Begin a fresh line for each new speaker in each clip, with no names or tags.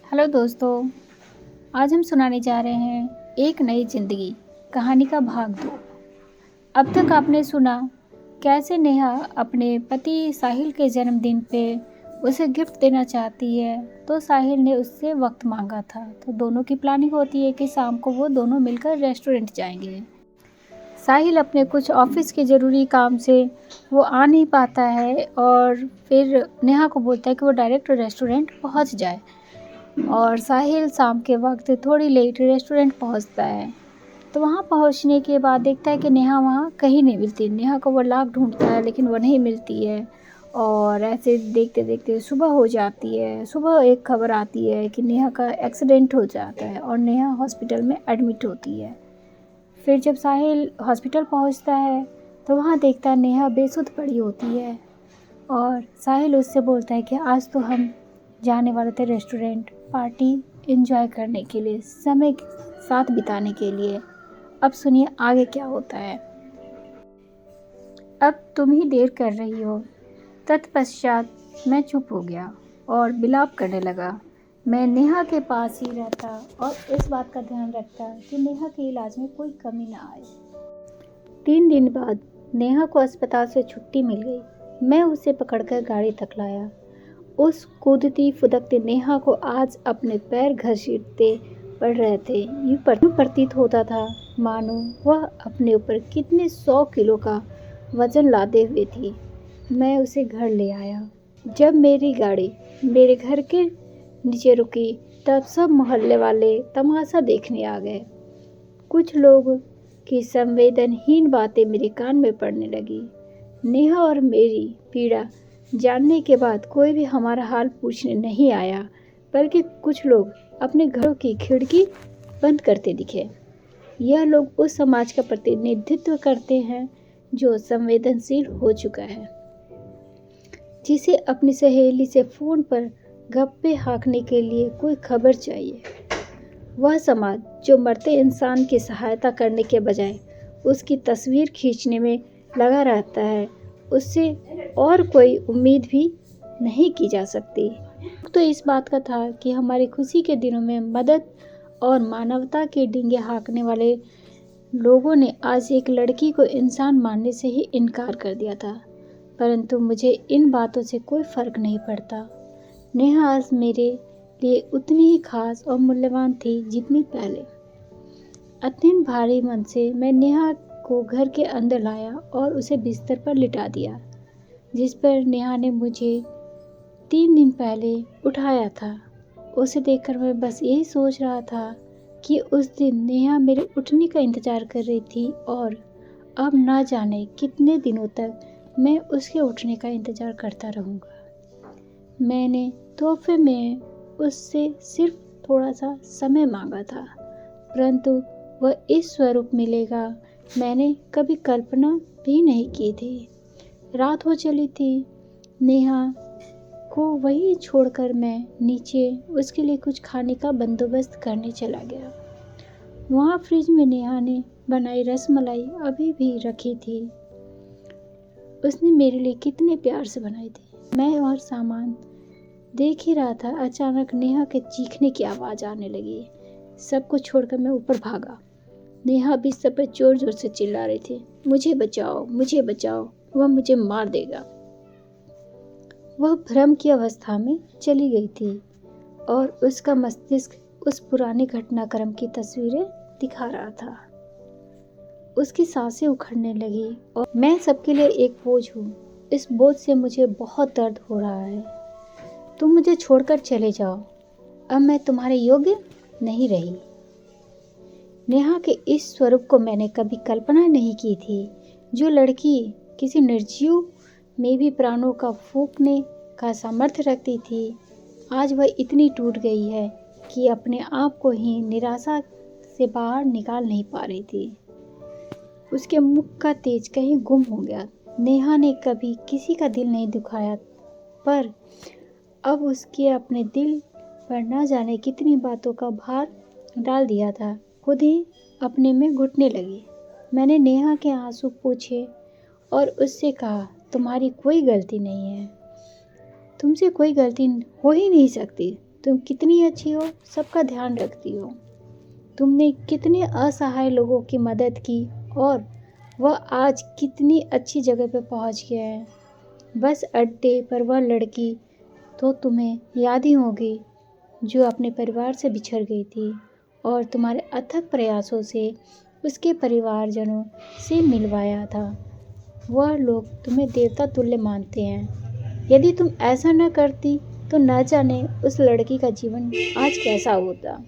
Hello दोस्तों, आज हम सुनाने जा रहे हैं एक नई ज़िंदगी कहानी का भाग 2। अब तक आपने सुना कैसे नेहा अपने पति साहिल के जन्मदिन पे उसे गिफ्ट देना चाहती है, तो साहिल ने उससे वक्त मांगा था। तो दोनों की प्लानिंग होती है कि शाम को वो दोनों मिलकर रेस्टोरेंट जाएंगे। साहिल अपने कुछ ऑफिस के ज़रूरी काम से वो आ नहीं पाता है और फिर नेहा को बोलता है कि वो डायरेक्ट रेस्टोरेंट पहुंच जाए। और साहिल शाम के वक्त थोड़ी लेट रेस्टोरेंट पहुंचता है। तो वहां पहुंचने के बाद देखता है कि नेहा वहां कहीं नहीं मिलती। नेहा को वो लाख ढूंढता है लेकिन वो नहीं मिलती है। और ऐसे देखते देखते सुबह हो जाती है। सुबह एक खबर आती है कि नेहा का एक्सीडेंट हो जाता है और नेहा हॉस्पिटल में एडमिट होती है। फिर जब साहिल हॉस्पिटल पहुंचता है तो वहाँ देखता है नेहा बेसुध पड़ी होती है। और साहिल उससे बोलता है कि आज तो हम जाने वाले थे रेस्टोरेंट पार्टी एंजॉय करने के लिए, समय साथ बिताने के लिए। अब सुनिए आगे क्या होता है। अब तुम ही देर कर रही हो। तत्पश्चात मैं चुप हो गया और विलाप करने लगा। मैं नेहा के पास ही रहता और इस बात का ध्यान रखता कि नेहा के इलाज में कोई कमी ना आए। 3 दिन बाद नेहा को अस्पताल से छुट्टी मिल गई। मैं उसे पकड़कर गाड़ी तक लाया। उस कूदती फुदकती नेहा को आज अपने पैर घसीटते पड़ रहे थे। यूं प्रतीत होता था मानो वह अपने ऊपर कितने 100 किलो का वजन लादे हुए थी। मैं उसे घर ले आया। जब मेरी गाड़ी मेरे घर के नीचे रुकी तब सब मोहल्ले वाले तमाशा देखने आ गए। कुछ लोग की संवेदनहीन बातें मेरे कान में पड़ने लगी। नेहा और मेरी पीड़ा जानने के बाद कोई भी हमारा हाल पूछने नहीं आया, बल्कि कुछ लोग अपने घरों की खिड़की बंद करते दिखे। यह लोग उस समाज का प्रतिनिधित्व करते हैं जो संवेदनशील हो चुका है, जिसे अपनी सहेली से फोन पर गप्पे हाँकने के लिए कोई खबर चाहिए। वह समाज जो मरते इंसान की सहायता करने के बजाय उसकी तस्वीर खींचने में लगा रहता है, उससे और कोई उम्मीद भी नहीं की जा सकती। तो इस बात का था कि हमारी खुशी के दिनों में मदद और मानवता के डींगे हाँकने वाले लोगों ने आज एक लड़की को इंसान मानने से ही इनकार कर दिया था। परंतु मुझे इन बातों से कोई फर्क नहीं पड़ता। नेहा आज मेरे लिए उतनी ही खास और मूल्यवान थी जितनी पहले। अत्यंत भारी मन से मैं नेहा को घर के अंदर लाया और उसे बिस्तर पर लिटा दिया, जिस पर नेहा ने मुझे 3 दिन पहले उठाया था। उसे देखकर मैं बस यही सोच रहा था कि उस दिन नेहा मेरे उठने का इंतजार कर रही थी और अब ना जाने कितने दिनों तक मैं उसके उठने का इंतजार करता रहूँगा। मैंने तोहफे में उससे सिर्फ थोड़ा सा समय मांगा था, परंतु वह इस स्वरूप मिलेगा मैंने कभी कल्पना भी नहीं की थी। रात हो चली थी। नेहा को वहीं छोड़कर मैं नीचे उसके लिए कुछ खाने का बंदोबस्त करने चला गया। वहाँ फ्रिज में नेहा ने बनाई रसमलाई अभी भी रखी थी। उसने मेरे लिए कितने प्यार से बनाई थी। मैं और सामान देख ही रहा था, अचानक नेहा के चीखने की आवाज़ आने लगी। सब कुछ छोड़कर मैं ऊपर भागा। नेहा बिस्तर पर जोर जोर से चिल्ला रही थी, मुझे बचाओ, मुझे बचाओ, वह मुझे मार देगा। वह भ्रम की अवस्था में चली गई थी और उसका मस्तिष्क उस पुराने घटनाक्रम की तस्वीरें दिखा रहा था। उसकी सांसें उखड़ने लगी और मैं सबके लिए एक बोझ हूँ। इस बोझ से मुझे बहुत दर्द हो रहा है। तुम मुझे छोड़कर चले जाओ, अब मैं तुम्हारे योग्य नहीं रही। नेहा के इस स्वरूप को मैंने कभी कल्पना नहीं की थी। जो लड़की किसी निर्जीव में भी प्राणों का फूंकने का सामर्थ्य रखती थी, आज वह इतनी टूट गई है कि अपने आप को ही निराशा से बाहर निकाल नहीं पा रही थी। उसके मुख का तेज कहीं गुम हो गया। नेहा ने कभी किसी का दिल नहीं दुखाया, पर अब उसके अपने दिल पर न जाने कितनी बातों का भार डाल दिया था। खुद ही अपने में घुटने लगी। मैंने नेहा के आंसू पोंछे और उससे कहा, तुम्हारी कोई गलती नहीं है, तुमसे कोई गलती हो ही नहीं सकती। तुम कितनी अच्छी हो, सबका ध्यान रखती हो। तुमने कितने असहाय लोगों की मदद की और वह आज कितनी अच्छी जगह पर पहुंच गया है। बस अड्डे पर वह लड़की तो तुम्हें याद ही होगी जो अपने परिवार से बिछड़ गई थी और तुम्हारे अथक प्रयासों से उसके परिवारजनों से मिलवाया था। वह लोग तुम्हें देवता तुल्य मानते हैं। यदि तुम ऐसा न करती तो न जाने उस लड़की का जीवन आज कैसा होता।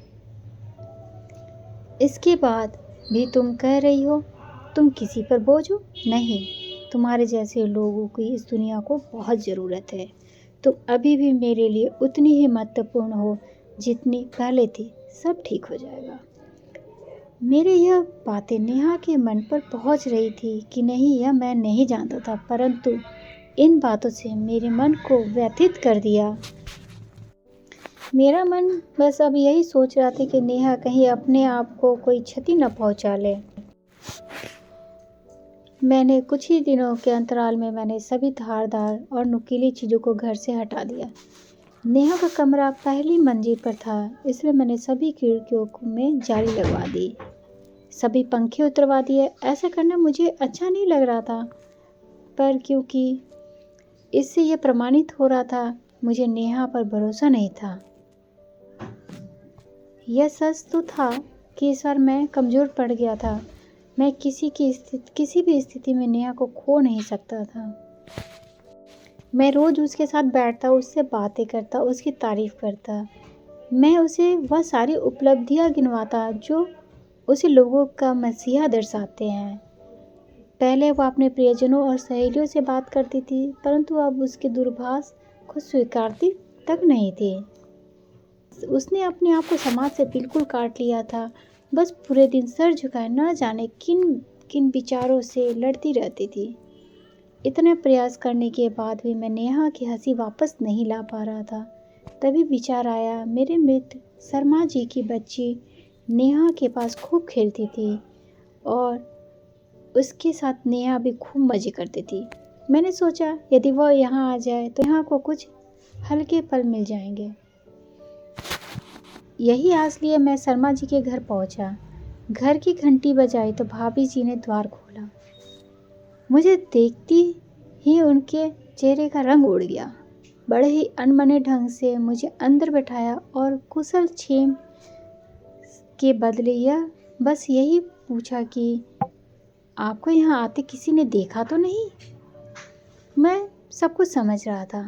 इसके बाद भी तुम कह रही हो तुम किसी पर बोझ हो। नहीं, तुम्हारे जैसे लोगों की इस दुनिया को बहुत ज़रूरत है। तुम अभी भी मेरे लिए उतनी ही महत्वपूर्ण हो जितनी पहले थी। सब ठीक हो जाएगा। मेरे यह बातें नेहा के मन पर पहुंच रही थी कि नहीं, यह मैं नहीं जानता था, परंतु इन बातों से मेरे मन को व्यथित कर दिया। मेरा मन बस अब यही सोच रहा था कि नेहा कहीं अपने आप को कोई क्षति न पहुंचा ले। मैंने कुछ ही दिनों के अंतराल में मैंने सभी धारदार और नुकीली चीज़ों को घर से हटा दिया। नेहा का कमरा पहली मंजिल पर था, इसलिए मैंने सभी खिड़कियों में जाली लगवा दी, सभी पंखे उतरवा दिए। ऐसा करना मुझे अच्छा नहीं लग रहा था, पर क्योंकि इससे यह प्रमाणित हो रहा था मुझे नेहा पर भरोसा नहीं था। यह सच तो था कि इस बार मैं कमज़ोर पड़ गया था। मैं किसी भी स्थिति में नेहा को खो नहीं सकता था। मैं रोज़ उसके साथ बैठता, उससे बातें करता, उसकी तारीफ़ करता। मैं उसे वह सारी उपलब्धियां गिनवाता जो उसे लोगों का मसीहा दर्शाते हैं। पहले वह अपने प्रियजनों और सहेलियों से बात करती थी, परंतु अब उसके दूरभाष को स्वीकारती तक नहीं थी। उसने अपने आप को समाज से बिल्कुल काट लिया था। बस पूरे दिन सर झुकाए न जाने किन किन विचारों से लड़ती रहती थी। इतने प्रयास करने के बाद भी मैं नेहा की हंसी वापस नहीं ला पा रहा था। तभी विचार आया, मेरे मित्र शर्मा जी की बच्ची नेहा के पास खूब खेलती थी और उसके साथ नेहा भी खूब मज़े करती थी। मैंने सोचा यदि वह यहाँ आ जाए तो नेहा को कुछ हल्के पल मिल जाएंगे। यही आस लिए मैं शर्मा जी के घर पहुंचा। घर की घंटी बजाई तो भाभी जी ने द्वार खोला। मुझे देखती ही उनके चेहरे का रंग उड़ गया। बड़े ही अनमने ढंग से मुझे अंदर बैठाया और कुशल क्षेम के बदले यह बस यही पूछा कि आपको यहाँ आते किसी ने देखा तो नहीं। मैं सब कुछ समझ रहा था,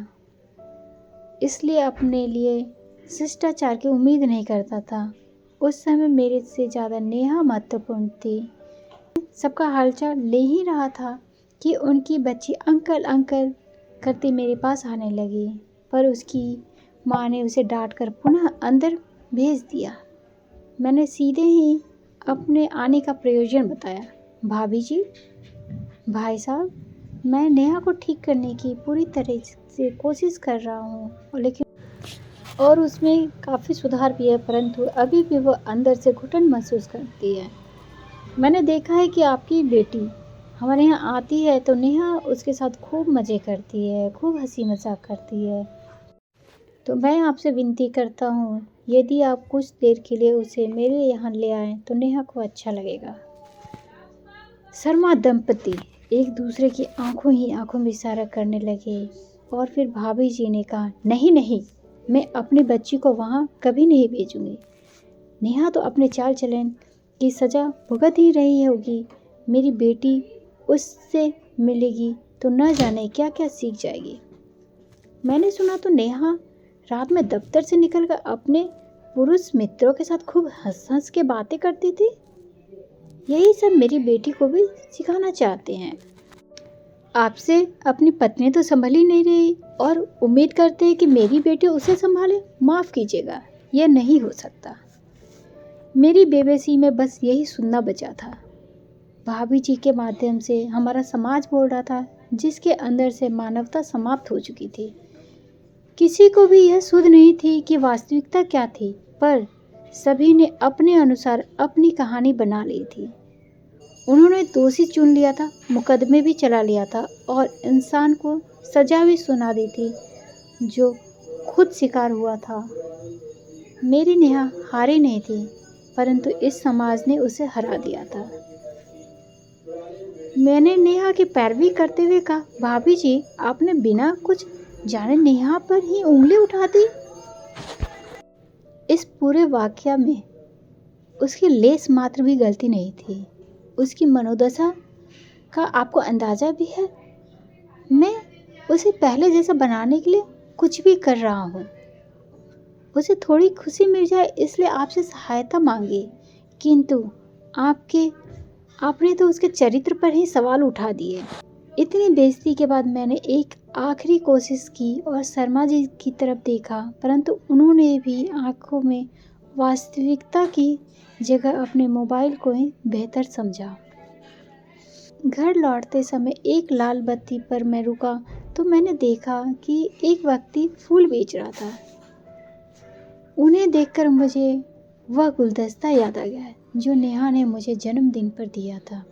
इसलिए अपने लिए शिष्टाचार की उम्मीद नहीं करता था। उस समय मेरे से ज़्यादा नेहा महत्वपूर्ण थी। सबका हालचाल ले ही रहा था कि उनकी बच्ची अंकल अंकल करती मेरे पास आने लगी, पर उसकी माँ ने उसे डांटकर पुनः अंदर भेज दिया। मैंने सीधे ही अपने आने का प्रयोजन बताया। भाभी जी, भाई साहब, मैं नेहा को ठीक करने की पूरी तरह से कोशिश कर रहा हूँ, लेकिन और उसमें काफ़ी सुधार भी है, परंतु अभी भी वह अंदर से घुटन महसूस करती है। मैंने देखा है कि आपकी बेटी हमारे यहाँ आती है तो नेहा उसके साथ खूब मज़े करती है, खूब हंसी मजाक करती है। तो मैं आपसे विनती करता हूँ, यदि आप कुछ देर के लिए उसे मेरे यहाँ ले आएँ तो नेहा को अच्छा लगेगा। शर्मा दंपति एक दूसरे की आंखों ही आंखों में इशारा करने लगे और फिर भाभी जी ने कहा, नहीं नहीं, मैं अपनी बच्ची को वहाँ कभी नहीं भेजूंगी। नेहा तो अपने चाल चलन की सज़ा भुगत ही रही होगी। मेरी बेटी उससे मिलेगी तो न जाने क्या क्या सीख जाएगी। मैंने सुना तो नेहा रात में दफ्तर से निकलकर अपने पुरुष मित्रों के साथ खूब हंस हंस के बातें करती थी। यही सब मेरी बेटी को भी सिखाना चाहते हैं। आपसे अपनी पत्नी तो संभल ही नहीं रही और उम्मीद करते हैं कि मेरी बेटी उसे संभाले। माफ़ कीजिएगा, यह नहीं हो सकता। मेरी बेबसी में बस यही सुनना बचा था। भाभी जी के माध्यम से हमारा समाज बोल रहा था, जिसके अंदर से मानवता समाप्त हो चुकी थी। किसी को भी यह सुध नहीं थी कि वास्तविकता क्या थी, पर सभी ने अपने अनुसार अपनी कहानी बना ली थी। उन्होंने दोषी चुन लिया था, मुकदमे भी चला लिया था और इंसान को सजा भी सुना दी थी जो खुद शिकार हुआ था। मेरी नेहा हारी नहीं थी, परंतु इस समाज ने उसे हरा दिया था। मैंने नेहा की पैरवी करते हुए कहा, भाभी जी, आपने बिना कुछ जाने नेहा पर ही उंगली उठा दी। इस पूरे वाकया में उसकी लेस मात्र भी गलती नहीं थी। उसकी मनोदशा का आपको अंदाजा भी है। मैं उसे पहले जैसा बनाने के लिए कुछ भी कर रहा हूँ। उसे थोड़ी खुशी मिल जाए इसलिए आपसे सहायता मांगी, किंतु आपने तो उसके चरित्र पर ही सवाल उठा दिए। इतनी बेइज्जती के बाद मैंने एक आखिरी कोशिश की और शर्मा जी की तरफ देखा, परंतु उन्होंने भी आंखों में वास्तविकता की जगह अपने मोबाइल को ही बेहतर समझा। घर लौटते समय एक लाल बत्ती पर मैं रुका तो मैंने देखा कि एक व्यक्ति फूल बेच रहा था। उन्हें देखकर मुझे वह गुलदस्ता याद आ गया जो नेहा ने मुझे जन्मदिन पर दिया था।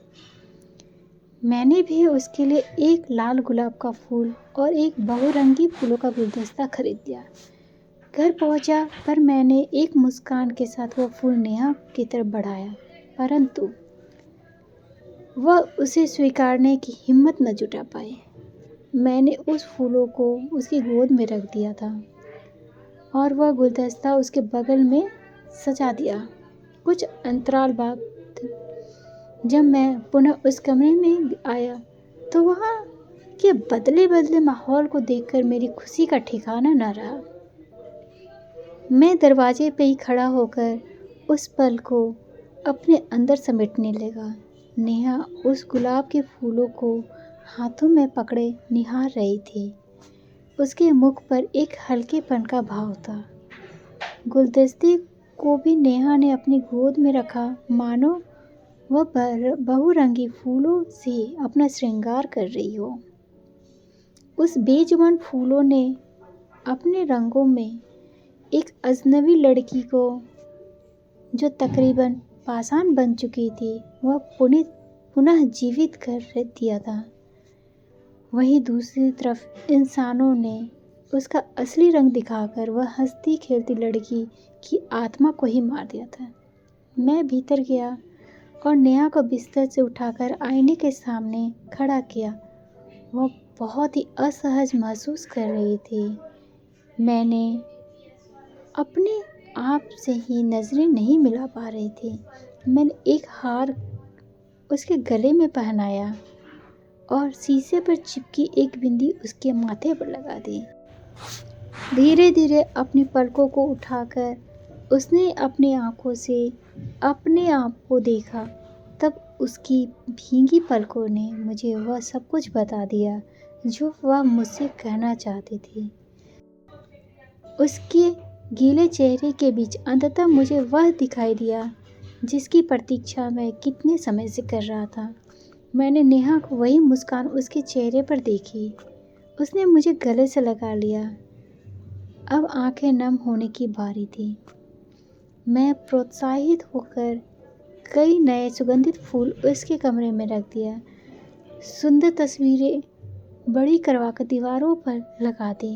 मैंने भी उसके लिए एक लाल गुलाब का फूल और एक बहुरंगी फूलों का गुलदस्ता खरीद दिया। घर पहुंचा पर मैंने एक मुस्कान के साथ वह फूल नेहा की तरफ बढ़ाया, परंतु वह उसे स्वीकारने की हिम्मत न जुटा पाई। मैंने उस फूलों को उसकी गोद में रख दिया था और वह गुलदस्ता उसके बगल में सजा दिया। कुछ अंतराल बाद जब मैं पुनः उस कमरे में आया तो वहाँ के बदले बदले माहौल को देखकर मेरी खुशी का ठिकाना न रहा। मैं दरवाजे पे ही खड़ा होकर उस पल को अपने अंदर समेटने लगा। नेहा उस गुलाब के फूलों को हाथों में पकड़े निहार रही थी। उसके मुख पर एक हल्केपन का भाव था। गुलदस्ते को भी नेहा ने अपनी गोद में रखा, मानो वह बहुरंगी फूलों से अपना श्रृंगार कर रही हो। उस बेजुबान फूलों ने अपने रंगों में एक अजनबी लड़की को, जो तकरीबन पाषाण बन चुकी थी, वह पुनः जीवित कर दिया था। वहीं दूसरी तरफ इंसानों ने उसका असली रंग दिखाकर वह हंसती खेलती लड़की की आत्मा को ही मार दिया था। मैं भीतर गया और नेहा को बिस्तर से उठाकर आईने के सामने खड़ा किया। वह बहुत ही असहज महसूस कर रही थी। मैंने अपने आप से ही नज़रें नहीं मिला पा रही थी। मैंने एक हार उसके गले में पहनाया और शीशे पर चिपकी एक बिंदी उसके माथे पर लगा दी। धीरे धीरे अपनी पलकों को उठाकर उसने अपनी आंखों से अपने आप को देखा। तब उसकी भीगी पलकों ने मुझे वह सब कुछ बता दिया जो वह मुझसे कहना चाहती थी। उसके गीले चेहरे के बीच अंततः मुझे वह दिखाई दिया जिसकी प्रतीक्षा मैं कितने समय से कर रहा था। मैंने नेहा को वही मुस्कान उसके चेहरे पर देखी। उसने मुझे गले से लगा लिया। अब आंखें नम होने की बारी थी। मैं प्रोत्साहित होकर कई नए सुगंधित फूल उसके कमरे में रख दिया। सुंदर तस्वीरें बड़ी करवाकर दीवारों पर लगा दी।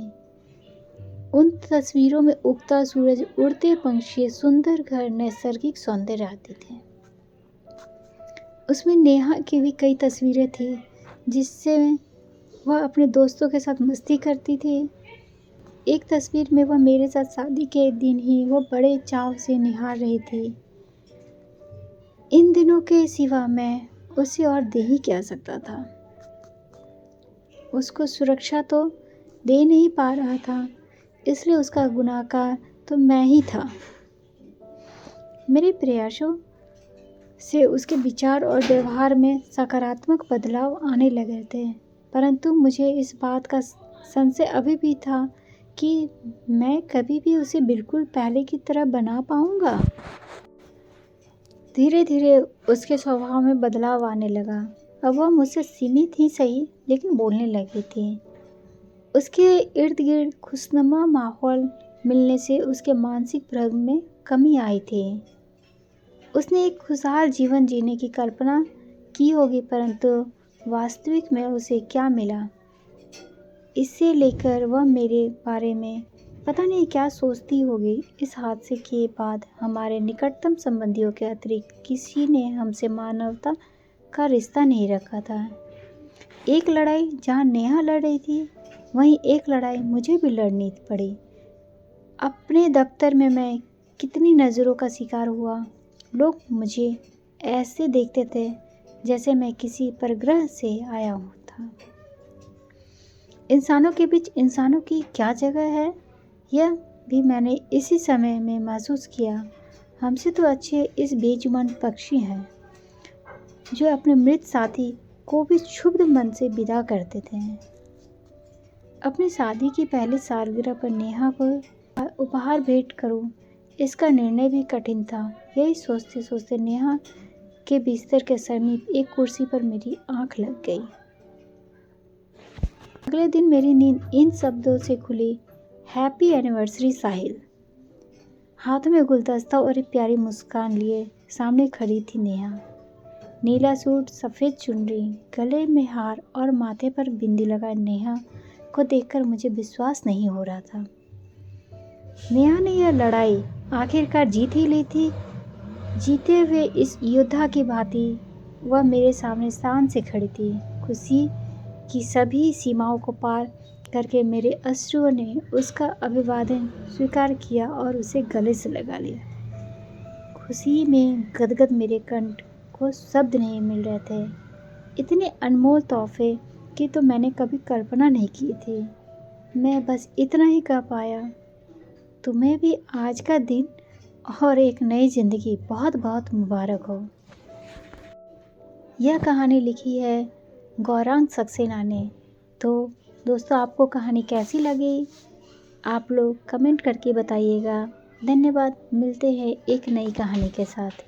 उन तस्वीरों में उगता सूरज, उड़ते पंछी, सुंदर घर, नैसर्गिक सौंदर्य आते थे। उसमें नेहा की भी कई तस्वीरें थी जिससे वह अपने दोस्तों के साथ मस्ती करती थी। एक तस्वीर में वह मेरे साथ शादी के दिन ही वह बड़े चाव से निहार रही थी। इन दिनों के सिवा मैं उसे और दे ही क्या सकता था। उसको सुरक्षा तो दे नहीं पा रहा था, इसलिए उसका गुनाहगार तो मैं ही था। मेरे प्रयासों से उसके विचार और व्यवहार में सकारात्मक बदलाव आने लगे थे, परंतु मुझे इस बात का संशय अभी भी था कि मैं कभी भी उसे बिल्कुल पहले की तरह बना पाऊंगा। धीरे धीरे उसके स्वभाव में बदलाव आने लगा। अब वह मुझसे सीमित ही सही लेकिन बोलने लगी थी। उसके इर्द गिर्द खुशनुमा माहौल मिलने से उसके मानसिक भ्रम में कमी आई थी। उसने एक खुशहाल जीवन जीने की कल्पना की होगी, परंतु वास्तविक में उसे क्या मिला, इससे लेकर वह मेरे बारे में पता नहीं क्या सोचती होगी। इस हादसे के बाद हमारे निकटतम संबंधियों के अतिरिक्त किसी ने हमसे मानवता का रिश्ता नहीं रखा था। एक लड़ाई जहाँ नेहा लड़ रही थी, वहीं एक लड़ाई मुझे भी लड़नी पड़ी। अपने दफ्तर में मैं कितनी नज़रों का शिकार हुआ। लोग मुझे ऐसे देखते थे जैसे मैं किसी परग्रह से आया हूँ था। इंसानों के बीच इंसानों की क्या जगह है, यह भी मैंने इसी समय में महसूस किया। हमसे तो अच्छे इस बेजुबान पक्षी हैं जो अपने मृत साथी को भी क्षुब्ध मन से विदा करते थे। अपनी शादी की पहली सालगिरह पर नेहा को उपहार भेंट करूं, इसका निर्णय भी कठिन था। यही सोचते सोचते नेहा के बिस्तर के समीप एक कुर्सी पर मेरी आंख लग गई। अगले दिन मेरी नींद इन शब्दों से खुली, हैप्पी एनिवर्सरी साहिल। हाथ में गुलदस्ता और एक प्यारी मुस्कान लिए सामने खड़ी थी नेहा। नीला सूट, सफ़ेद चुनरी, गले में हार और माथे पर बिंदी लगाए नेहा को देखकर मुझे विश्वास नहीं हो रहा था। नेहा ने यह लड़ाई आखिरकार जीत ही ली थी। जीते हुए इस योद्धा की भांति वह मेरे सामने शान से खड़ी थी। खुशी की सभी सीमाओं को पार करके मेरे अश्रुओं ने उसका अभिवादन स्वीकार किया और उसे गले से लगा लिया। खुशी में गदगद मेरे कंठ को शब्द नहीं मिल रहे थे। इतने अनमोल तोहफे की तो मैंने कभी कल्पना नहीं की थी। मैं बस इतना ही कह पाया, तुम्हें भी आज का दिन और एक नई ज़िंदगी बहुत बहुत मुबारक हो। यह कहानी लिखी है गौरांग सक्सेना ने। तो दोस्तों, आपको कहानी कैसी लगी आप लोग कमेंट करके बताइएगा। धन्यवाद। मिलते हैं एक नई कहानी के साथ।